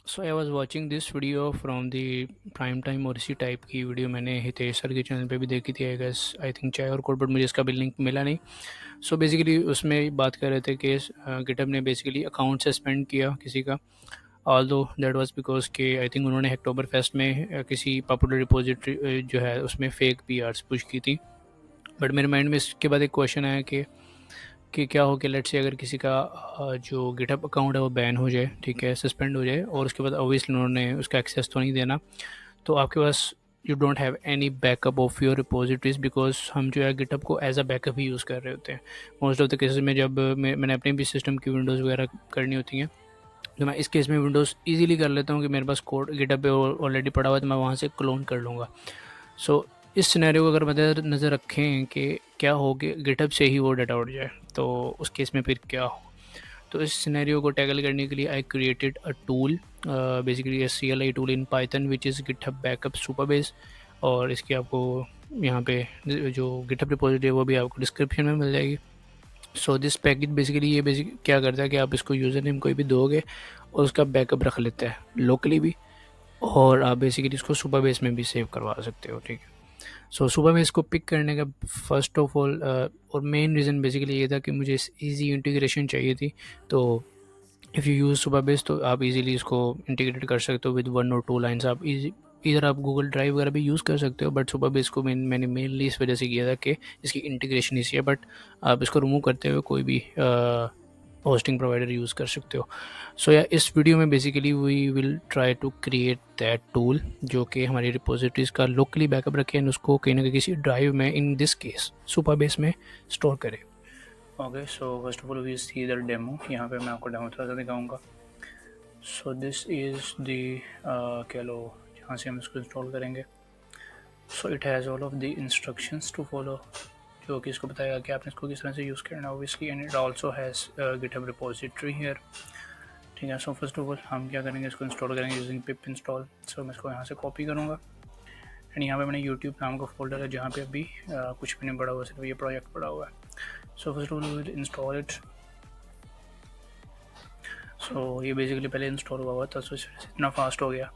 So I was watching this video from the prime time और इसी type की video मैंने हितेश सर के चैनल पे भी देखी थी। आई गेस आई थिंक चाय और कोड, बट मुझे इसका भी लिंक मिला नहीं। सो बेसिकली उसमें बात कर रहे थे कि गिटहब ने बेसिकली अकाउंट सस्पेंड किया किसी का। ऑल दो दैट वाज बिकॉज के आई थिंक उन्होंने अक्टूबर फेस्ट में किसी पॉपुलर रिपोजिटरी जो है उसमें फेक पी आर्स पुश की थी। बट मेरे माइंड में इसके बाद एक क्वेश्चन आया कि क्या हो कि लेट्स से अगर किसी का जो गिटहब अकाउंट है वो बैन हो जाए, ठीक है, सस्पेंड हो जाए, और उसके बाद ऑब्वियसली उन्होंने उसका एक्सेस तो नहीं देना, तो आपके पास you don't have any backup of your repositories, because हम जो है गिटहब को एज अ बैकअप ही यूज़ कर रहे होते हैं। मोस्ट ऑफ द केसेस में जब मैंने अपने भी सिस्टम की विंडोज़ वगैरह करनी होती हैं, तो मैं इस केस में विंडोज़ ईजिली कर लेता हूँ कि मेरे पास कोड गिटहब पे ऑलरेडी पड़ा हुआ है, तो मैं वहाँ से क्लोन कर लूँगा। सो इस सिनेरियो को अगर मद्देनज़र नज़र रखें कि क्या हो कि गिटहब से ही वो डाटा उड़ जाए, तो उस केस में फिर क्या हो। तो इस सिनेरियो को टैकल करने के लिए I created a tool, basically a CLI tool in Python which is GitHub backup Supabase. और इसकी आपको यहाँ पे जो गिटहब रिपोजिटरी है वो भी आपको डिस्क्रिप्शन में मिल जाएगी। सो दिस पैकेज बेसिकली ये बेसिक क्या करता है कि आप इसको यूज़र नेम कोई भी दोगे और उसका बैकअप रख लेता है लोकली भी, और आप बेसिकली इसको सुपरबेस में भी सेव करवा सकते हो, ठीक है। सो सुबह में इसको पिक करने का फर्स्ट ऑफ ऑल और मेन रीज़न बेसिकली ये था कि मुझे इस ईजी इंटीग्रेशन चाहिए थी। तो इफ़ यू यूज़ सुबह बेस तो आप इजीली इसको इंटीग्रेट कर सकते हो विद 1 और 2 लाइन्स। आप इजी इधर आप गूगल ड्राइव वगैरह भी यूज़ कर सकते हो, बट सुबह बेस को मैंने मेनली इस वजह से किया था कि इसकी इंटीग्रेशन इसी है। बट आप इसको रिमूव करते हुए कोई भी होस्टिंग प्रोवाइडर यूज़ कर सकते हो। सो या इस वीडियो में basically we will try to create that tool जो कि हमारी रिपोजिटरीज का लोकली बैकअप रखे एंड उसको कहीं ना कहीं किसी ड्राइव में, इन दिस केस सुपरबेस में, स्टोर करे। Okay, so first of all we see the demo. यहाँ पे मैं आपको डेमो थोड़ा सा दिखाऊंगा। सो दिस इज़ दी कह लो जहाँ से हम इसको इंस्टॉल करेंगे। So it has all of the instructions to follow, जो कि इसको बताएगा कि आपने इसको किस तरह से यूज़ करना है obviously, and it also has GitHub repository here, ठीक है। सो फर्स्ट ऑफ ऑल हम क्या करेंगे, इसको इंस्टॉल करेंगे यूजिंग पिप इंस्टॉल। सो मैं इसको यहाँ से कॉपी करूँगा एंड यहाँ पे मैंने यूट्यूब नाम का फोल्डर है जहाँ पे अभी कुछ भी नहीं पड़ा हुआ, सिर्फ ये प्रोजेक्ट पड़ा हुआ है। So first of all will install it. So ये बेसिकली पहले इंस्टॉल हुआ था, सो इतना फास्ट हो गया।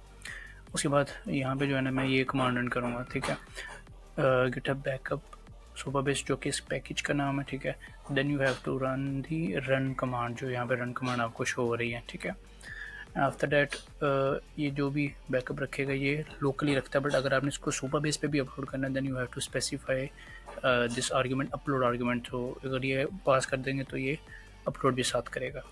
उसके बाद यहाँ पे जो है ना मैं ये कमांड रन करूँगा, ठीक है, गिटहब बैकअप सुपरबेस, जो कि इस पैकेज का नाम है, ठीक है। Then you have to run the run command, जो यहाँ पे रन कमांड आपको शो हो रही है, ठीक है। आफ्टर दैट ये जो भी बैकअप रखेगा ये लोकली रखता है, बट अगर आपने इसको सुपरबेस पे भी अपलोड करना है then you have to specify this argument, upload argument. तो अगर ये पास कर देंगे तो ये अपलोड भी साथ करेगा,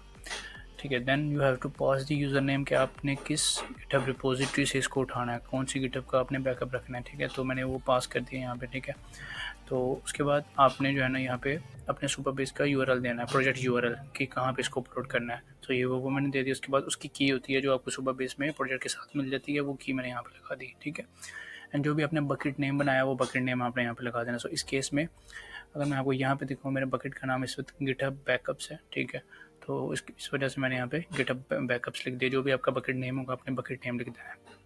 ठीक है। Then you have to pass the user name, कि आपने किस गिटहब रिपोजिटरी से इसको उठाना है, कौन सी गिटहब का आपने बैकअप रखना है, ठीक है। तो मैंने वो पास कर दिया यहाँ पे, ठीक है। तो उसके बाद आपने जो है ना यहाँ पे अपने सुपरबेस का यूआरएल देना है, प्रोजेक्ट यूआरएल, कि कहाँ पे इसको अपलोड करना है। तो ये वो मैंने दे दिया। उसके बाद उसकी की होती है जो आपको सुपरबेस में प्रोजेक्ट के साथ मिल जाती है, वो की मैंने यहाँ पे लगा दी, ठीक है। एंड जो भी आपने बकेट नेम बनाया वो बकेट नेम आपने यहाँ पे लगा देना। सो इस केस में अगर मैं आपको यहाँ पे दिखाऊँ, मेरे बकेट का नाम इस वक्त गिटहब बैकअप्स है, ठीक है। तो इस वजह से मैंने यहाँ पे गिटहब बैकअप्स लिख दिया। जो भी आपका बकेट नेम होगा आपने बकेट नेम लिख देना है।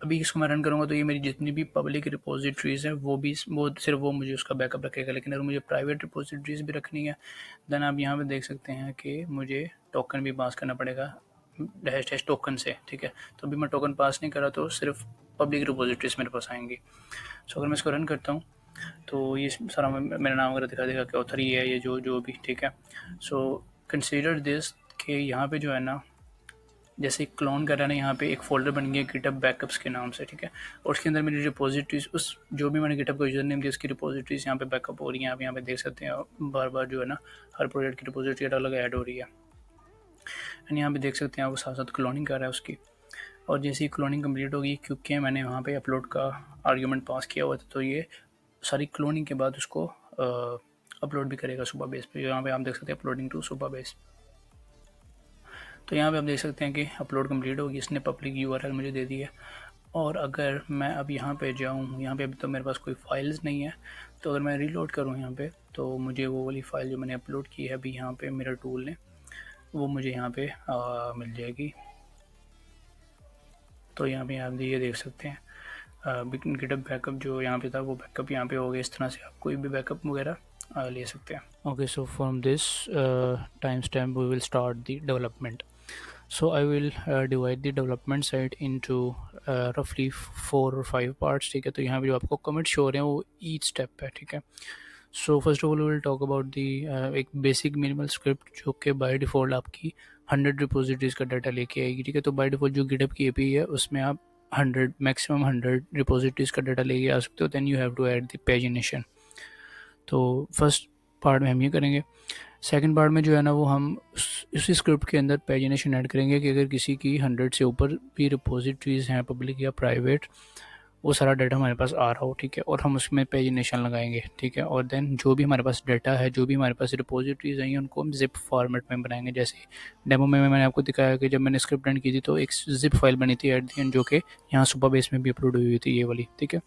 अभी इसको मैं रन करूँगा तो ये मेरी जितनी भी पब्लिक रिपोजिटरीज़ हैं वो सिर्फ वो मुझे उसका बैकअप रखेगा। लेकिन अगर मुझे प्राइवेट रिपोजिटरीज़ भी रखनी है देन आप यहाँ पे देख सकते हैं कि मुझे टोकन भी पास करना पड़ेगा डैश डैश टोकन से, ठीक है। तो अभी मैं टोकन पास नहीं कर रहा तो सिर्फ पब्लिक रिपोजिटरीज मेरे पास आएंगी। सो अगर मैं इसको रन करता हूँ तो ये सारा मेरा नाम वगैरह दिखा देगा कि ऑथर ये है, ये जो जो भी, ठीक है। सो कंसीडर दिस कि यहाँ पे जो है ना जैसे क्लोन कर रहा है ना, यहाँ पे एक फोल्डर बन गया गिटहब बैकअप्स के नाम से, ठीक है। और उसके अंदर मेरी रिपोजिटरीज, उस जो भी मैंने गिटहब का यूजर नेम दिया उसकी रिपोजिटरीज यहाँ पे बैकअप हो रही हैं। आप यहाँ पे देख सकते हैं बार बार जो है ना हर प्रोजेक्ट की रिपोजिटरी अलग अलग ऐड हो रही है। एंड यहाँ पे देख सकते हैं वो साथ साथ क्लोनिंग कर रहा है उसकी। और जैसे ही क्लोनिंग कंप्लीट होगी, क्योंकि मैंने वहाँ पे अपलोड का आर्ग्यूमेंट पास किया हुआ था, तो ये सारी क्लोनिंग के बाद उसको अपलोड भी करेगा सुपर बेस पे। यहाँ पे आप देख सकते हैं अपलोडिंग टू सुपर बेस। तो यहाँ पे आप देख सकते हैं कि अपलोड कंप्लीट होगी, इसने पब्लिक यूआरएल मुझे दे दी है। और अगर मैं अब यहाँ पे जाऊँ, यहाँ पे अभी तो मेरे पास कोई फाइल्स नहीं है, तो अगर मैं रीलोड करूँ यहाँ पे तो मुझे वो वाली फ़ाइल जो मैंने अपलोड की है अभी यहाँ पे मेरा टूल ने, वो मुझे यहाँ पे मिल जाएगी। तो यहाँ पे आप ये देख सकते हैं गिटहब बैकअप जो यहाँ पे था वो बैकअप यहाँ पे हो गया। इस तरह से आप कोई भी बैकअप वगैरह ले सकते हैं। Okay, so from this time stamp we will start the development. So I will divide the development side into roughly 4 or 5 parts, ठीक है। तो यहाँ पे जो आपको कमेंट शो हो रहे हैं वो ईच स्टेप है, ठीक है। So first of all will talk about the एक बेसिक मिनिमल स्क्रिप्ट जो कि बाय डिफ़ॉल्ट आपकी 100 रिपोजिटरीज़ का डाटा लेके आएगी, ठीक है। तो बाय डिफ़ॉल्ट जो गिटहब की एपीआई है उसमें आप 100 मैक्सिमम 100 रिपोजिटरीज़ का डाटा लेके आ सकते हो। Then you have to add the pagination. तो फर्स्ट पार्ट में हम ये करेंगे। सेकंड पार्ट में जो है ना वो हम उसी स्क्रिप्ट के अंदर पेजिनेशन ऐड करेंगे कि अगर किसी की 100 से ऊपर भी रिपोजिटरीज़ हैं पब्लिक या प्राइवेट, वो सारा डाटा हमारे पास आ रहा हो, ठीक है। और हम उसमें पेजिनेशन लगाएंगे, ठीक है। और देन जो भी हमारे पास डाटा है, जो भी हमारे पास रिपोजिटरीज़ हैं, उनको हम ज़िप फॉर्मेट में बनाएंगे। जैसे डेमो में मैंने आपको दिखाया कि जब मैंने स्क्रिप्ट रन की थी तो एक ज़िप फाइल बनी थी एट दी एंड, जो कि यहाँ सुपर बेस में भी अपलोड हुई थी, ये वाली, ठीक है।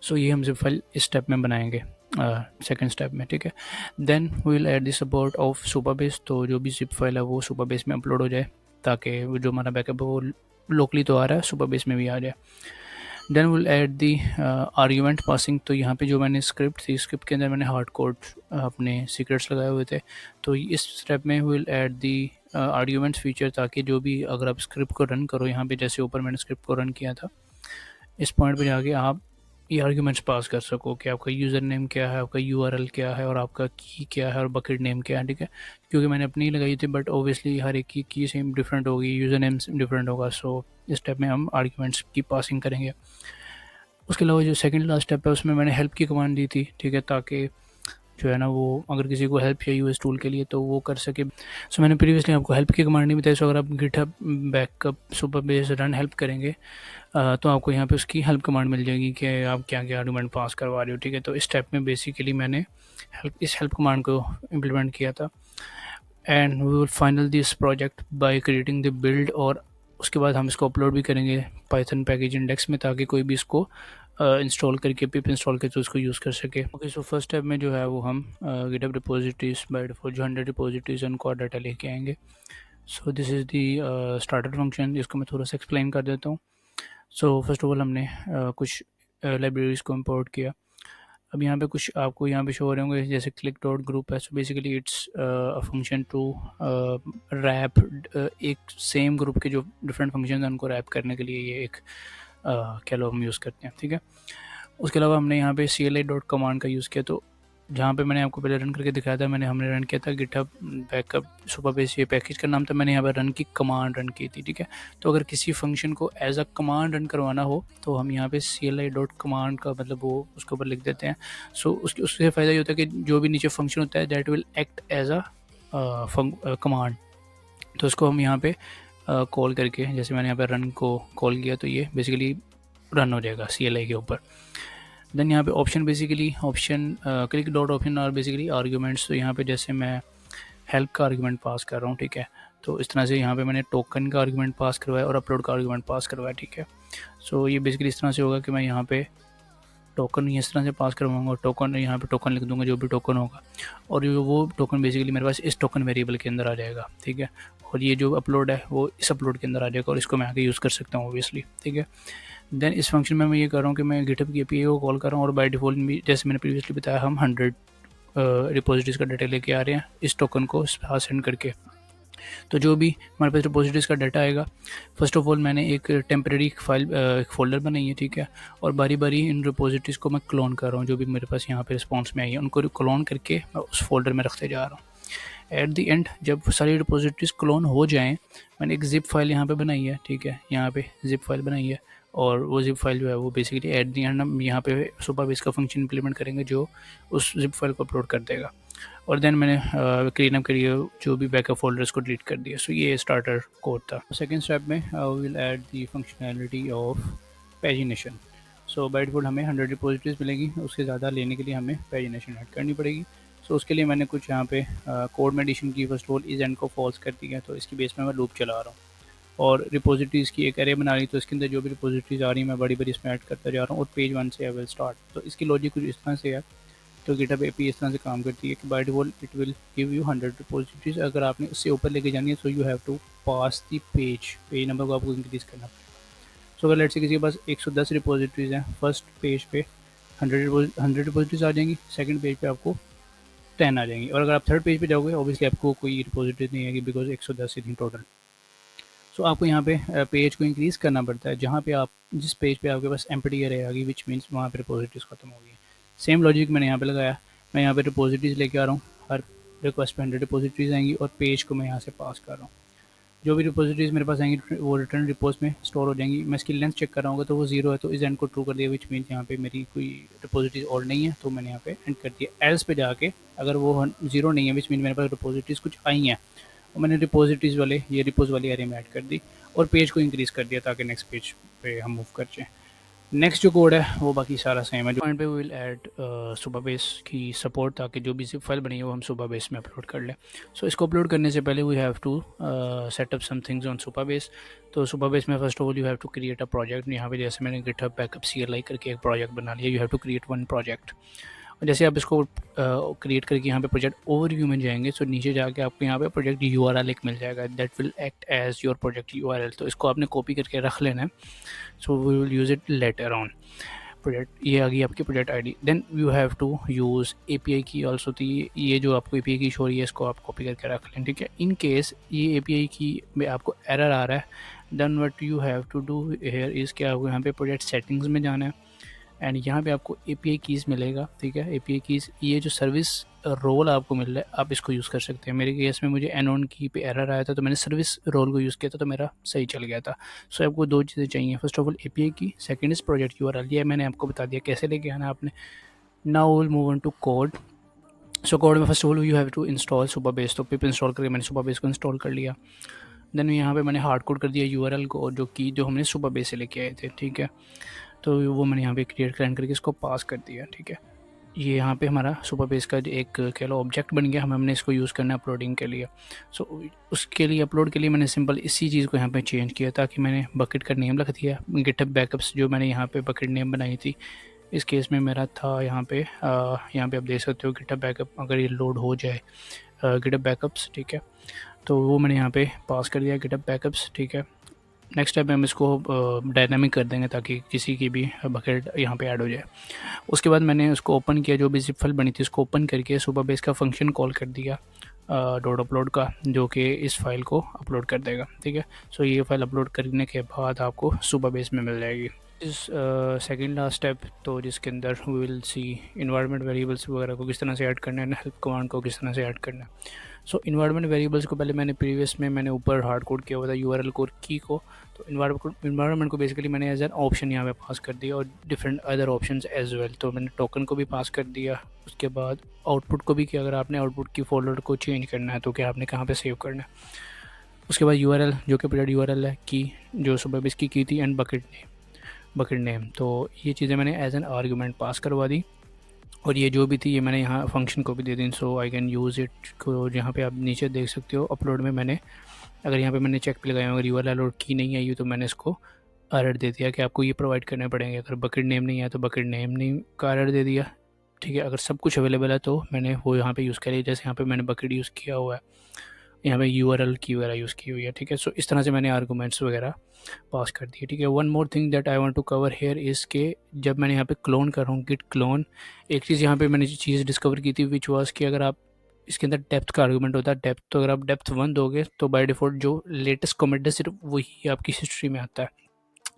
सो ये हम जिप फाइल इस स्टेप में बनाएंगे, सेकंड स्टेप में, ठीक है। Then we will add the support of Supabase. तो जो भी जिप फाइल है वो सुपरबेस में अपलोड हो जाए, ताकि वो जो हमारा बैकअप है वो लोकली तो आ रहा है, सुपरबेस में भी आ जाए। Then will add the argument passing. तो यहाँ पे जो मैंने स्क्रिप्ट थी, स्क्रिप्ट के अंदर मैंने हार्ड कोड अपने सीक्रेट्स लगाए हुए थे। तो इस स्टेप में will add the arguments feature, ताकि जो भी अगर आप स्क्रिप्ट को रन करो, यहाँ पे जैसे ऊपर मैंने स्क्रिप्ट को रन किया था, इस पॉइंट पे जाके आप ये आर्ग्यूमेंट्स पास कर सको कि आपका यूज़र नेम क्या है, आपका यूआरएल क्या है, और आपका की क्या है, और बकेट नेम क्या है, ठीक है। क्योंकि मैंने अपनी ही लगाई थी, बट ओबियसली हर एक की सेम डिफरेंट होगी, यूज़र नेम डिफरेंट होगा। सो इस स्टेप में हम आर्ग्यूमेंट्स की पासिंग करेंगे। उसके अलावा जो सेकंड लास्ट स्टेप है उसमें मैंने हेल्प की कमांड दी थी, ठीक है, ताकि जो है ना वो अगर किसी को हेल्प चाहिए इस टूल के लिए तो वो कर सके। सो मैंने प्रीवियसली आपको हेल्प की कमांड नहीं बताई। सो अगर आप GitHub backup super base run help करेंगे तो आपको यहाँ पे उसकी हेल्प कमांड मिल जाएगी कि आप क्या क्या आर्गूमेंट पास करवा रहे हो, ठीक है। तो इस स्टेप में बेसिकली मैंने इस हेल्प कमांड को इम्प्लीमेंट किया था। And we will final this project by creating the build, और उसके बाद हम इसको अपलोड भी करेंगे पाइथन पैकेज इंडेक्स में, ताकि कोई भी इसको इंस्टॉल करके पिप इंस्टॉल करके उसको यूज़ कर सके। ओके, सो फर्स्ट स्टेप में जो है वो हम गिटहब रिपोजिटरीज बाय डिफॉल्ट जो 100 रिपोजिटरीज उनको डाटा लेके आएंगे। So this is the starter function, जिसको मैं थोड़ा सा एक्सप्लेन कर देता हूँ। सो फर्स्ट ऑफ ऑल हमने कुछ लाइब्रेरीज़ को इंपोर्ट किया। अब यहाँ पे कुछ आपको यहाँ पे शो हो रहे होंगे, जैसे क्लिक डॉट ग्रुप है। So basically it's a function to wrap एक सेम ग्रुप के जो डिफरेंट फंक्शन हैं उनको रैप करने के लिए ये एक क्या लो हम यूज़ करते हैं, ठीक है। उसके अलावा हमने यहाँ पे CLI डॉट कमांड का यूज़ किया। तो जहाँ पे मैंने आपको पहले रन करके दिखाया था, हमने रन किया था गिटहब बैकअप सुपरबेस, ये पैकेज का नाम था। मैंने यहाँ पर रन की कमांड रन की थी, ठीक है। तो अगर किसी फंक्शन को एज अ कमांड रन करवाना हो तो हम यहाँ पे CLI डॉट कमांड का मतलब वो उसके ऊपर लिख देते हैं। सो उससे फ़ायदा ये होता है कि जो भी नीचे फंक्शन होता है that will act as a command. तो उसको हम यहाँ पे कॉल करके, जैसे मैंने यहाँ पे रन को कॉल किया, तो ये बेसिकली रन हो जाएगा CLI के ऊपर। देन यहाँ पे option basically option click dot option और बेसिकली आर्ग्यूमेंट्स। तो यहाँ पे जैसे मैं हेल्प का आर्ग्यूमेंट पास कर रहा हूँ, ठीक है। तो इस तरह से यहाँ पे मैंने टोकन का आर्ग्यूमेंट पास करवाया और अपलोड का आर्ग्यूमेंट पास करवाया, ठीक है। सो ये बेसिकली इस तरह से होगा कि मैं यहाँ पे टोकन इस तरह से पास करवाऊंगा, टोकन यहाँ पे टोकन लिख दूंगा जो भी टोकन होगा, और जो वो टोकन बेसिकली मेरे पास इस टोकन वेरिएबल के अंदर आ जाएगा, ठीक है। और ये जो अपलोड है वो इस अपलोड के अंदर आ जाएगा, और इसको मैं आगे यूज़ कर सकता हूँ ओबियसली, ठीक है। देन इस फंक्शन में मैं ये कर रहा हूँ कि मैं गिटहब की एपीआई को कॉल कर रहा हूँ, और बाय डिफ़ॉल्ट जैसे मैंने प्रीवियसली बताया हम 100 रिपोजिटरीज़ का डाटा लेके आ रहे हैं इस टोकन को सेंड करके। तो जो भी हमारे पास रिपोजिटरीज़ का डाटा आएगा, फर्स्ट ऑफ ऑल मैंने एक टेम्परेरी फाइल एक फ़ोल्डर बनाई है, ठीक है। और बारी बारी इन रिपोजिटरीज़ को मैं क्लोन कर रहा हूँ, जो भी मेरे पास यहाँ पे रिस्पॉन्स में आई है उनको क्लोन करके मैं उस फोल्डर में रखते जा रहा हूँ। एट द एंड जब सारी रिपोजिटरीज़ क्लोन हो जाएँ, मैंने एक ज़िप फाइल यहाँ पे बनाई है, ठीक है। यहाँ पे ज़िप फाइल बनाई है, और वो ज़िप फाइल जो है वो बेसिकली एट द एंड हम यहाँ पे सुपरबेस का फंक्शन इंप्लीमेंट करेंगे जो उस ज़िप फाइल को अपलोड कर देगा। और देन मैंने क्लीन अप करिए जो भी बैकअप फोल्डर्स को डिलीट कर दिया। सो ये स्टार्टर कोड था। सेकंड स्टेप में I will add the functionality of pagination. So by default हमें 100 रिपोजिटरीज मिलेगी, उससे ज़्यादा लेने के लिए हमें पेजिनेशन ऐड करनी पड़ेगी। सो उसके लिए मैंने कुछ यहाँ पे कोड में एडिशन की। First of all is and को फॉल्स कर दिया, तो इसकी बेस में मैं लूप चला रहा हूँ, और रिपोजिटरीज़ की एक एरे बना रही, तो इसके अंदर जो भी रिपोजिटरीज आ रही है मैं बड़ी बड़ी इसमें ऐड करता जा रहा हूँ, और पेज 1 से आई विल स्टार्ट। तो इसकी लॉजिक कुछ इस तरह से है। तो गिटहब एपी इस तरह से काम करती है कि by default it will give you 100 repositories. अगर आपने उससे ऊपर लेके जानी है so you have to pass the page number को आपको इंक्रीज़ करना पड़ेगा। सो अगर लेट्स से किसी के पास 110 रिपोजिटरीज हैं, फर्स्ट पेज पे 100 रिपोजिटरीज आ जाएंगी, सेकंड पेज पे आपको 10 आ जाएंगी, और अगर आप थर्ड पेज पे जाओगे ऑब्वियसली आपको कोई रिपोजिटरीज नहीं आएगी, बिकॉज 110 ही थी टोटल। सो आपको यहाँ पे पेज को इंक्रीज़ करना पड़ता है, जहाँ पे आप जिस पेज पे आपके पास एम्प्टी एरे आ गई, विच मीन्स वहाँ पे रिपोजिटरीज़ खत्म हो गई। सेम लॉजिक मैंने यहाँ पे लगाया, मैं यहाँ पे रिपोजिटरीज़ लेके आ रहा हूँ, हर रिक्वेस्ट पे 100 रिपोजिटरीज़ आएंगी और पेज को मैं यहाँ से पास कर रहा हूँ। जो भी रिपोजिटरीज़ मेरे पास आएंगी वो रिटर्न रिपोज में स्टोर हो जाएंगी। मैं इसकी लेंथ चेक कर रहा हूँ तो वो 0 है, तो इस एंड को ट्रू कर दिया, विच मीन्स यहाँ पे मेरी कोई रिपोजिटरीज और नहीं है, तो मैंने यहाँ पे एंड कर दिया। एल्स पे जाके अगर वो 0 नहीं है, विच मीन मेरे पास रिपोजिटरीज कुछ आई हैं, और मैंने रिपोजिटरीज वाले ये रिपोज वाली एरे में ऐड कर दी और पेज को इंक्रीज़ कर दिया ताकि नेक्स्ट पेज पे हम मूव कर जाएँ। नेक्स्ट जो कोड है वो बाकी सारा सेम है। जो पॉइंट पे वी विल ऐड सुपरबेस की सपोर्ट, ताकि जो भी जिप फाइल बनी है वो हम सुपरबेस में अपलोड कर लें। सो इसको अपलोड करने से पहले we have to set up some things on Supabase. तो सुपरबेस में first of all you have to create a project. यहाँ पे जैसे मैंने गिटहब बैकअप CLI करके एक प्रोजेक्ट बना लिया, you have to create one project. और जैसे आप इसको क्रिएट करके यहाँ पे प्रोजेक्ट ओवरव्यू में जाएंगे, तो नीचे जाके आपको यहाँ पे प्रोजेक्ट URL एक मिल जाएगा, that will act as your project URL। तो इसको आपने कॉपी करके रख लेना है, so we will use it later on. Project ये आ गई आपकी project ID. Then you have to use API key also. तो ये जो आपको API की शो रही है, इसको आप कॉपी करके रख लें, ठीक है। इन केस ये API की में आपको एरर आ रहा है, then what you have to do here is क्या आपको यहाँ पे प्रोजेक्ट सेटिंग्स में जाना है, एंड यहाँ पे आपको API कीज़ मिलेगा, ठीक है। API कीज़ ये जो सर्विस रोल आपको मिल रहा है, आप इसको यूज़ कर सकते हैं। मेरे केस में मुझे एनोन की पे एरर आया था, तो मैंने सर्विस रोल को यूज़ किया था, तो मेरा सही चल गया था। सो आपको दो चीज़ें चाहिए, फर्स्ट ऑफ ऑल API की, सेकंड इज़ प्रोजेक्ट URL। ये मैंने आपको बता दिया कैसे लेके आना आपने। Now will move on to code. So code में first of all you have to install Supabase. तो पिप इंस्टॉल करके मैंने सुपरबेस को इंस्टॉल कर लिया। देन यहाँ पे मैंने हार्ड कोड कर दिया URL को, और जो की जो हमने सुपरबेस से लेके आए थे, ठीक है। तो वो मैंने यहाँ पे क्रिएट करके इसको पास कर दिया, ठीक है। ये यहाँ पे हमारा सुपरबेस का एक कह लो ऑब्जेक्ट बन गया, हमने इसको यूज़ करना है अपलोडिंग के लिए। सो उसके लिए अपलोड के लिए मैंने सिंपल इसी चीज़ को यहाँ पे चेंज किया, ताकि मैंने बकेट का नेम रख दिया। गिटहब बैकअप्स जो मैंने यहाँ पे बकेट नेम बनाई थी, इस केस में मेरा था यहाँ पे आप देख सकते हो गिटहब बैकअप, अगर ये लोड हो जाए गिटहब बैकअप्स, ठीक है। तो वो मैंने यहाँ पे पास कर दिया गिटहब बैकअप्स, ठीक है। नेक्स्ट स्टेप में हम इसको डायनामिक कर देंगे, ताकि किसी की भी बकेट यहाँ पे ऐड हो जाए। उसके बाद मैंने उसको ओपन किया, जो भी जिप फाइल बनी थी उसको ओपन करके सुपरबेस का फंक्शन कॉल कर दिया डॉट अपलोड का, जो कि इस फाइल को अपलोड कर देगा, ठीक है। सो ये फाइल अपलोड करने के बाद आपको सुपरबेस में मिल जाएगी। इस सेकंड लास्ट स्टेप, तो जिसके अंदर we will see environment variables वगैरह को किस तरह से ऐड करना है, हेल्प कमांड को किस तरह से ऐड करना है। सो इन्वायरमेंट वेरिएबल्स को पहले मैंने प्रीवियस में मैंने ऊपर हार्ड कोड किया हुआ था URL कोड की को। तो इन्वायरमेंट को बेसिकली मैंने एज एन ऑप्शन यहाँ पे पास कर दिया, और different other options as well. तो मैंने टोकन को भी पास कर दिया। उसके बाद आउटपुट को भी, कि अगर आपने आउटपुट की फोल्डर को चेंज करना है तो क्या आपने कहाँ पे सेव करना है। उसके बाद URL जो कि प्रोजेक्ट URL है, की जो सुपरबेस की थी, एंड बकेट नेम। तो ये चीज़ें मैंने एज एन आर्गूमेंट पास करवा दी, और ये जो भी थी ये मैंने यहाँ फंक्शन को भी दे दी। सो आई कैन यूज़ इट को, जहाँ पे आप नीचे देख सकते हो अपलोड में मैंने, अगर यहाँ पे मैंने चेक पे लगाया, अगर URL लोड की नहीं आई तो मैंने इसको एरर दे दिया कि आपको ये प्रोवाइड करने पड़ेंगे। अगर बकेट नेम नहीं आया तो बकेट नेम नहीं का एरर दे दिया, ठीक है। अगर सब कुछ अवेलेबल है तो मैंने वो यहाँ पे यूज़ करी, जैसे यहाँ पे मैंने बकेट यूज़ किया हुआ है, यहाँ पे URL की वगैरह यूज़ की हुई है, ठीक है। सो इस तरह से मैंने आर्गूमेंट्स वगैरह पास कर दिए, ठीक है। One more thing that I want to cover here is के जब मैंने यहाँ पे क्लोन कर रहा हूँ, गिट क्लोन, एक चीज़ यहाँ पे मैंने चीज़ डिस्कवर की थी, विच वाज कि अगर आप इसके अंदर डेप्थ का आर्गूमेंट होता है, डेप्थ, तो अगर आप डेप्थ 1 दोगे तो बाय डिफ़ॉल्ट जो लेटेस्ट कमिट है सिर्फ वही आपकी हिस्ट्री में आता है।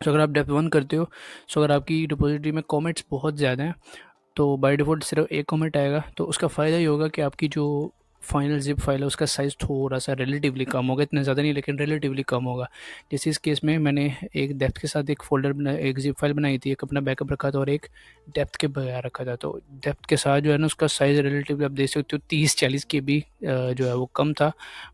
तो अगर आप डेप्थ 1 करते हो, सो अगर आपकी रिपोजिटरी में कमेंट्स बहुत ज़्यादा हैं, तो बाय डिफ़ॉल्ट सिर्फ एक कमेंट आएगा। तो उसका फ़ायदा ये होगा कि आपकी जो फाइनल ज़िप फाइल है उसका साइज़ थोड़ा सा रिलेटिवली कम होगा, इतना ज़्यादा नहीं लेकिन रिलेटिवली कम होगा। जैसे इस केस में मैंने एक डेप्थ के साथ एक फ़ोल्डर बना, एक ज़िप फाइल बनाई थी, एक अपना बैकअप रखा था और एक डेप्थ के बगैर रखा था। तो डेप्थ के साथ जो है ना उसका साइज़ रिलेटिवली आप देख सकते हो 30-40 KB जो है वो कम था,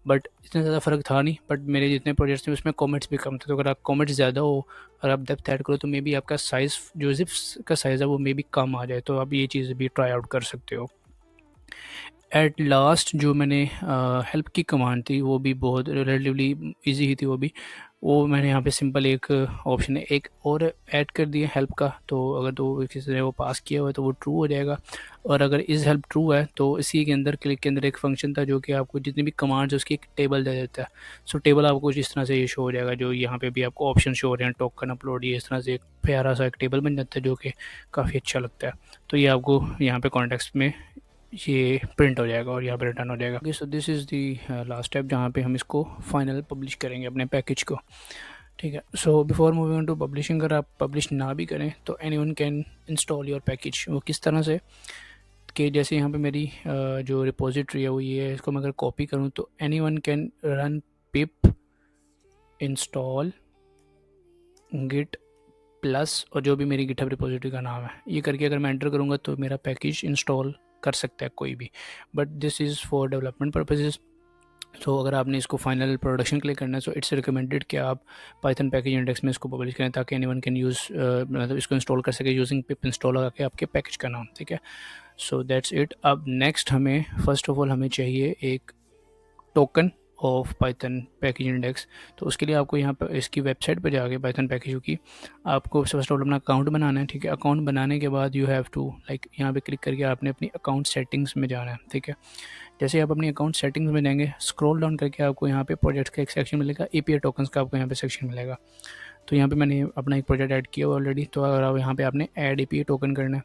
बट इतना ज़्यादा फ़र्क था नहीं। बट मेरे जितने प्रोजेक्ट्स थे उसमें कमेंट्स भी कम थे, तो अगर आप कमेंट्स ज़्यादा हो और आप डेप्थ ऐड करो तो मे बी आपका साइज़ जो ज़िप्स का साइज़ है वो मे बी कम आ जाए। तो आप ये चीज़ भी ट्राई आउट कर सकते हो। एट लास्ट जो मैंने हेल्प की कमांड थी वो भी बहुत रिलेटिवली इजी ही थी, वो मैंने यहाँ पे सिंपल एक ऑप्शन है एक और ऐड कर दिया हेल्प का। तो अगर तो किसी ने वो पास किया हुआ है तो वो ट्रू हो जाएगा, और अगर इस हेल्प ट्रू है तो इसी के अंदर क्लिक के अंदर एक फंक्शन था जो कि आपको जितनी भी कमांड्स है उसकी एक टेबल दे देता है। सो टेबल आपको कुछ इस तरह से ये शो हो जाएगा, जो यहाँ पे भी आपको ऑप्शन शो हो रहे हैं, टोकन अपलोड, ये इस तरह से एक प्यारा सा एक टेबल बन जाता है जो कि काफ़ी अच्छा लगता है। तो ये आपको यहाँ पे कॉन्टेक्स्ट में ये प्रिंट हो जाएगा और यहाँ पे रिटर्न हो जाएगा। Okay, so this is the last step जहाँ पे हम इसको फाइनल पब्लिश करेंगे अपने पैकेज को। ठीक है, so before moving on to publishing, अगर आप पब्लिश ना भी करें तो anyone can install your package. वो किस तरह से कि जैसे यहाँ पे मेरी जो रिपोजिटरी है वो ये है, इसको मैं अगर कॉपी करूँ तो anyone can run pip install git plus और जो भी मेरी गिटहब रिपोजिटरी का नाम है, ये करके अगर मैं एंटर करूँगा तो मेरा पैकेज इंस्टॉल कर सकता है कोई भी, but this is for development purposes. तो अगर आपने इसको फाइनल प्रोडक्शन के लिए करना है सो इट्स रिकमेंडेड कि आप पाइथन पैकेज इंडेक्स में इसको पब्लिश करें ताकि एनीवन कैन यूज़ मतलब इसको इंस्टॉल कर सके यूजिंग पिप इंस्टॉल लगा के आपके पैकेज का नाम। ठीक है, सो दैट्स इट। अब नेक्स्ट हमें फर्स्ट ऑफ ऑल हमें चाहिए एक token of Python package index. तो उसके लिए आपको यहाँ पर इसकी वेबसाइट पर जाके पाइथन पैकेज की आपको फर्स्ट ऑफ ऑल अपना अकाउंट बनाना है। ठीक है, अकाउंट बनाने के बाद यू हैव टू लाइक यहाँ पे क्लिक करके आपने अपनी अकाउंट सेटिंग्स में जाना है। ठीक है, जैसे आप अपनी अकाउंट सेटिंग्स में जाएंगे स्क्रॉल डाउन करके आपको यहाँ पे प्रोजेक्ट्स का एक सेक्शन मिलेगा, एपीआई टोकन्स का आपको यहाँ पे सेक्शन मिलेगा। तो यहाँ पे मैंने अपना एक प्रोजेक्ट ऐड किया ऑलरेडी। तो अगर आप यहाँ पे आपने ऐड एपीआई टोकन करना है,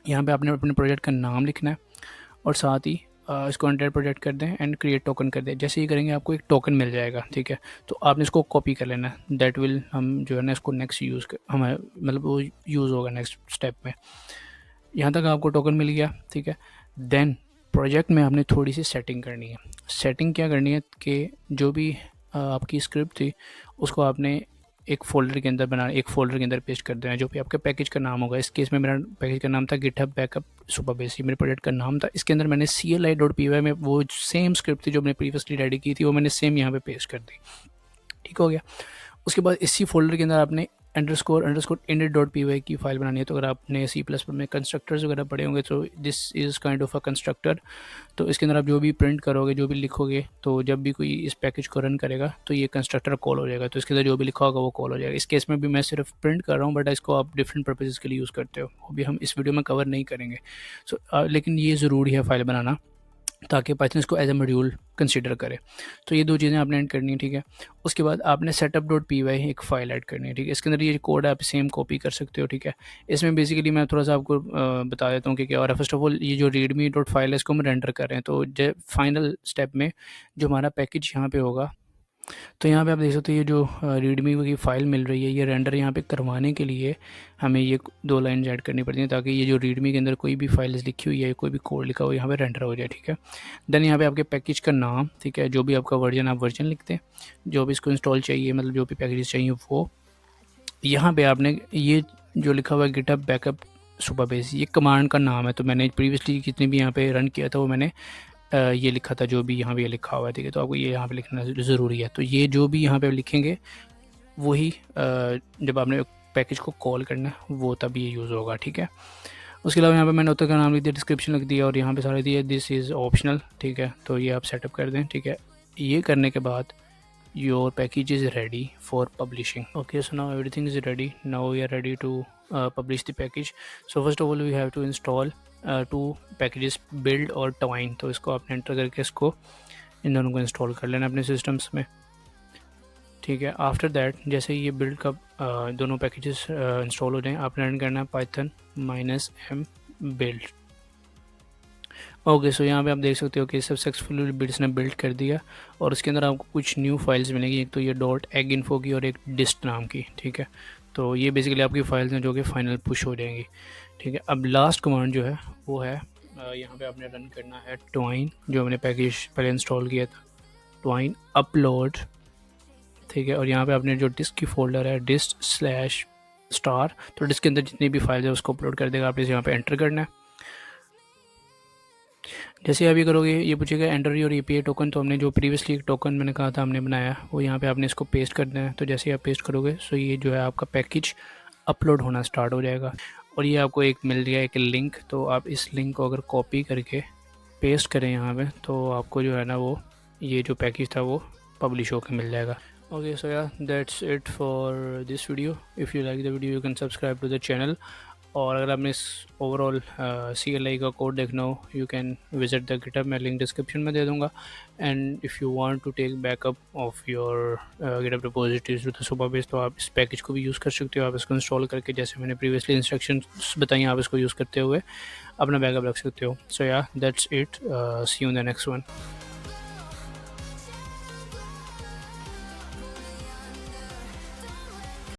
यहाँ पे आपने अपने प्रोजेक्ट का नाम लिखना है और साथ ही इसको अंडर प्रोजेक्ट कर दें एंड क्रिएट टोकन कर दें। जैसे ही करेंगे आपको एक टोकन मिल जाएगा। ठीक है, तो आपने इसको कॉपी कर लेना है। दैट विल हम जो है ना इसको नेक्स्ट यूज़ कर हमारे मतलब वो यूज़ होगा नेक्स्ट स्टेप में। यहाँ तक आपको टोकन मिल गया। ठीक है, देन प्रोजेक्ट में आपने थोड़ी सी सेटिंग करनी है। सेटिंग क्या करनी है कि जो भी आपकी स्क्रिप्ट थी उसको आपने एक फ़ोल्डर के अंदर बनाना, एक फ़ोल्डर के अंदर पेस्ट कर देना जो भी आपके पैकेज का नाम होगा। इस केस में मेरा पैकेज का नाम था गिटहब बैकअप सुपरबेस, ये मेरे प्रोजेक्ट का नाम था। इसके अंदर मैंने CLI.py में वो सेम स्क्रिप्ट थी जो मैंने प्रीवियसली रेडी की थी वो मैंने सेम यहाँ पे पेस्ट कर दी। ठीक हो गया। उसके बाद इसी फोल्डर के अंदर आपने अंडरस्कोर init.py की फ़ाइल बनानी है। तो अगर आपने C++ में कंस्ट्रक्टर्स वगैरह पढ़े होंगे तो this is kind of a constructor. तो इसके अंदर आप जो भी प्रिंट करोगे, जो भी लिखोगे, तो जब भी कोई इस पैकेज को रन करेगा तो ये कंस्ट्रक्टर कॉल हो जाएगा। तो इसके अंदर जो भी लिखा होगा वो कॉल हो जाएगा। इस केस में भी मैं सिर्फ प्रिंट कर रहा हूँ, बट इसको आप डिफरेंट पर्पजेज़ के लिए यूज़ करते हो, वो भी हम इस वीडियो में कवर नहीं करेंगे। लेकिन ये ज़रूरी है फ़ाइल बनाना ताकि पाइथन इसको एज ए मॉड्यूल कंसीडर करे। तो ये दो चीज़ें आपने ऐड करनी है। ठीक है, उसके बाद आपने setup.py एक फ़ाइल ऐड करनी है। ठीक है, इसके अंदर ये कोड आप सेम कॉपी कर सकते हो। ठीक है, इसमें बेसिकली मैं थोड़ा सा आपको बता देता हूँ कि क्या हो रहा है। फर्स्ट ऑफ ऑल ये जो readme डॉट फाइल है इसको हम रेंडर कर रहे हैं। तो फाइनल स्टेप में जो हमारा पैकेज यहाँ पे होगा, तो यहाँ पे आप देख सकते हो ये जो रीडमी की फ़ाइल मिल रही है, ये रेंडर यहाँ पे करवाने के लिए हमें ये 2 लाइन ऐड करनी पड़ती हैं ताकि ये जो रीडमी के अंदर कोई भी फाइल्स लिखी हुई है, कोई भी कोड लिखा हुआ है यहाँ पे रेंडर हो जाए। ठीक है, देन यहाँ पे आपके पैकेज का नाम, ठीक है, जो भी आपका वर्जन आप वर्जन लिखते हैं, जो भी इसको इंस्टॉल चाहिए मतलब जो भी पैकेजेस चाहिए वो। यहाँ पे आपने ये जो लिखा हुआ है गिटहब बैकअप सुपरबेस, ये कमांड का नाम है। तो मैंने प्रीवियसली जितनी भी यहाँ पे रन किया था वो मैंने ये लिखा था, जो भी यहाँ पे लिखा हुआ है। ठीक है, तो आपको ये यहाँ पे लिखना ज़रूरी है। तो ये जो भी यहाँ पे लिखेंगे वही जब आपने पैकेज को कॉल करना है वो तब ये यूज़ होगा। ठीक है, उसके अलावा यहाँ पे मैंने उत्तर का नाम लिख दिया, डिस्क्रिप्शन लिख दिया और यहाँ पे सारे दिए दिस इज़ ऑप्शनल। ठीक है, तो ये आप सेटअप कर दें। ठीक है, ये करने के बाद your package is ready for publishing. Okay, so now everything is ready. Now we are ready to publish the package. So first of all we have to install two packages, build और twine। तो इसको आपने enter करके इसको इन दोनों को install कर लेना अपने सिस्टम्स में। ठीक है, आफ्टर दैट जैसे ये बिल्ड का दोनों पैकेजेस इंस्टॉल हो जाएँ, आपने रन करना है python -m build। ओके, सो यहाँ पे आप देख सकते हो कि सक्सेसफुली बिट्स ने बिल्ड कर दिया और उसके अंदर आपको कुछ न्यू फाइल्स मिलेंगी। एक तो ये .egginfo की और एक dist नाम की। ठीक है, तो ये बेसिकली आपकी फाइल्स हैं जो कि फाइनल पुश हो जाएंगी। ठीक है, अब लास्ट कमांड जो है वो है यहाँ पे आपने रन करना है twine, जो हमने पैकेज पहले इंस्टॉल किया था, twine upload। ठीक है, और यहाँ पे आपने जो डिस्क की फोल्डर है dist/star, तो डिस्क के अंदर जितनी भी फाइल्स है उसको अपलोड कर देगा। आपने यहाँ पे एंटर करना है। जैसे अभी करोगे ये पूछेगा एंटर योर एपीआई टोकन। तो हमने जो प्रीवियसली एक टोकन मैंने कहा था हमने बनाया वो यहाँ पे आपने इसको पेस्ट करना है। तो जैसे ही आप पेस्ट करोगे सो ये जो है आपका पैकेज अपलोड होना स्टार्ट हो जाएगा और ये आपको एक मिल गया एक लिंक। तो आप इस लिंक को अगर कॉपी करके पेस्ट करें यहाँ पे तो आपको जो है ना वो ये जो पैकेज था वो पब्लिश होकर मिल जाएगा। Okay, so yeah, that's it for this video. If you like the video you can subscribe to the channel और अगर आपने इस ओवरऑल CLI का कोड देखना हो, you can visit the GitHub, मैं लिंक डिस्क्रिप्शन में दे दूँगा। And if you want to take backup of your GitHub repositories with Supabase, तो आप इस पैकेज को भी यूज़ कर सकते हो। आप इसको इंस्टॉल करके, जैसे मैंने प्रीवियसली इंस्ट्रक्शंस बताई, आप इसको यूज़ करते हुए अपना बैकअप रख सकते हो। सो या that's it, see you in the next one.